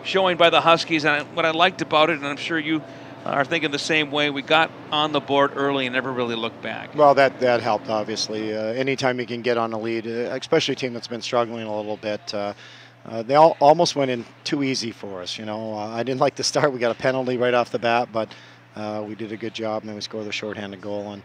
showing by the Huskies, and what I liked about it, and I'm sure you are thinking the same way, we got on the board early and never really looked back. Well, that helped, obviously. Anytime you can get on a lead, especially a team that's been struggling a little bit, they almost went in too easy for us. I didn't like the start. We got a penalty right off the bat, but we did a good job, and then we scored the shorthanded goal,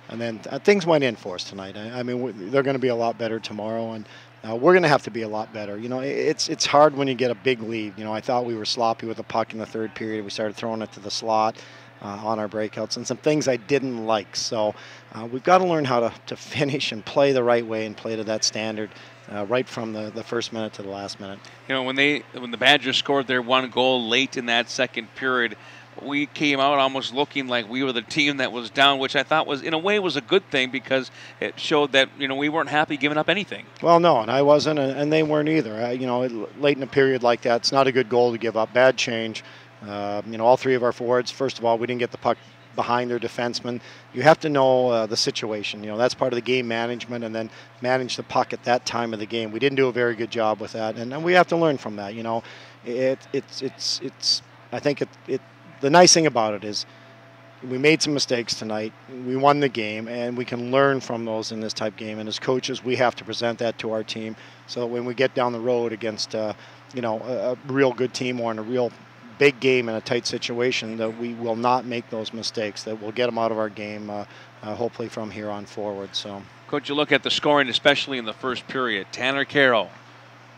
and then things went in for us tonight. I mean, they're going to be a lot better tomorrow, and we're going to have to be a lot better. It's hard when you get a big lead. I thought we were sloppy with the puck in the third period. We started throwing it to the slot on our breakouts, and some things I didn't like. So we've got to learn how to finish and play the right way and play to that standard right from the first minute to the last minute. When the Badgers scored their one goal late in that second period, we came out almost looking like we were the team that was down, which I thought was, in a way, was a good thing because it showed that, we weren't happy giving up anything. Well, no, and I wasn't, and they weren't either. Late in a period like that, it's not a good goal to give up. Bad change. All three of our forwards, first of all, we didn't get the puck behind their defensemen. You have to know the situation. That's part of the game management, and then manage the puck at that time of the game. We didn't do a very good job with that, and we have to learn from that. I think the nice thing about it is we made some mistakes tonight. We won the game, and we can learn from those in this type of game. And as coaches, we have to present that to our team so that when we get down the road against a real good team or in a real big game in a tight situation, that we will not make those mistakes, that we'll get them out of our game hopefully from here on forward. So, Coach, you look at the scoring, especially in the first period. Tanner Carroll,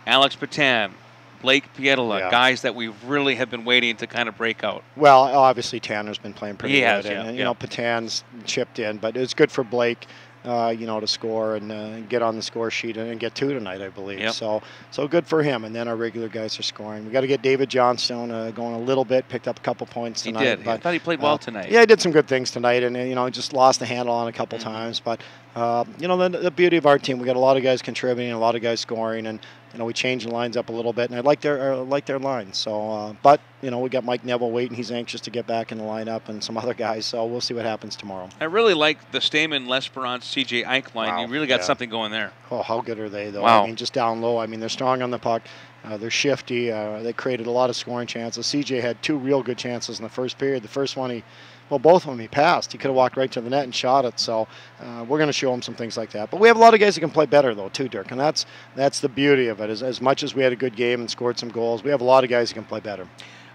Alex Patan, Blake Pietola, guys that we really have been waiting to kind of break out. Well, obviously Tanner's been playing pretty good, and Patan's chipped in, but it's good for Blake, to score and get on the score sheet and get two tonight, I believe. Yep. So good for him. And then our regular guys are scoring. We got to get David Johnstone going a little bit. Picked up a couple points tonight. He did. But, I thought he played well tonight. Yeah, he did some good things tonight, and just lost the handle on a couple times. But the beauty of our team, we got a lot of guys contributing, a lot of guys scoring, and we changed the lines up a little bit, and I like their lines. So, but we got Mike Neville waiting. He's anxious to get back in the lineup, and some other guys. So we'll see what happens tomorrow. I really like the Stamen, Lesperance, C.J. Ike line. Wow. You really got something going there. Oh, how good are they, though? Wow. I mean, just down low. I mean, they're strong on the puck. They're shifty. They created a lot of scoring chances. C.J. had two real good chances in the first period. The first one, both of them he passed. He could have walked right to the net and shot it. So we're going to show him some things like that. But we have a lot of guys who can play better, though, too, Dirk. And that's the beauty of it. As much as we had a good game and scored some goals, we have a lot of guys who can play better.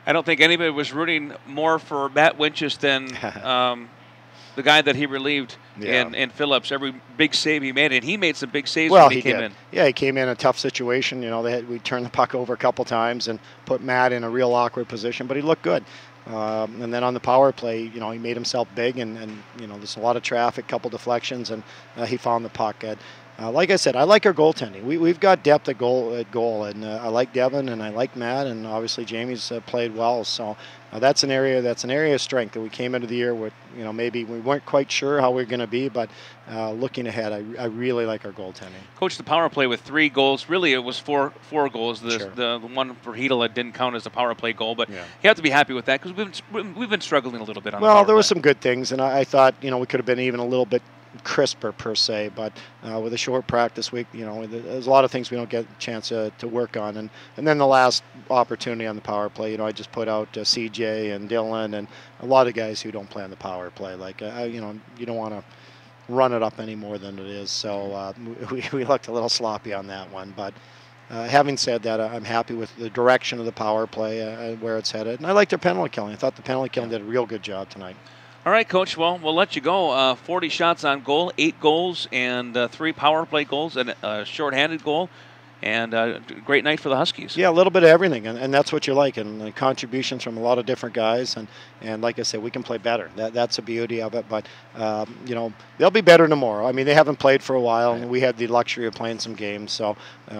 I don't think anybody was rooting more for Matt Winchus than the guy that he relieved in Phillips. Every big save he made, and he made some big saves when he came in. Yeah, he came in a tough situation. We turned the puck over a couple times and put Matt in a real awkward position, but he looked good. And then on the power play, he made himself big, and there's a lot of traffic, couple deflections, and he found the puck. Like I said, I like our goaltending. We've got depth at goal, and I like Devin, and I like Matt, and obviously Jamie's played well. So that's an area of strength that we came into the year with. Maybe we weren't quite sure how we were going to be, but looking ahead, I really like our goaltending. Coach, the power play with 3 goals. Really, it was four goals. Sure. The one for Hedela didn't count as a power play goal, but you have to be happy with that because we've been struggling a little bit on the power play. Well, there were some good things, and I thought we could have been even a little bit crisper per se, but with a short practice week, there's a lot of things we don't get a chance to work on, and then the last opportunity on the power play, I just put out CJ and Dylan and a lot of guys who don't play on the power play. Like you don't want to run it up any more than it is. So we looked a little sloppy on that one, but. Having said that, I'm happy with the direction of the power play, where it's headed, and I like their penalty killing. I thought the penalty killing did a real good job tonight. All right, Coach. Well, we'll let you go. 40 shots on goal, 8 goals, and 3 power play goals, and a shorthanded goal, and a great night for the Huskies. Yeah, a little bit of everything, and that's what you like, and contributions from a lot of different guys, and like I said, we can play better. That's the beauty of it, but they'll be better tomorrow. I mean, they haven't played for a while, and we had the luxury of playing some games, so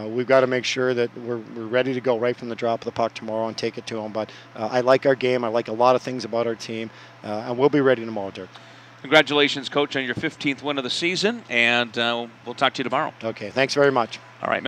we've got to make sure that we're ready to go right from the drop of the puck tomorrow and take it to them. But I like our game. I like a lot of things about our team, and we'll be ready tomorrow, Dirk. Congratulations, Coach, on your 15th win of the season, and we'll talk to you tomorrow. Okay, thanks very much. All right.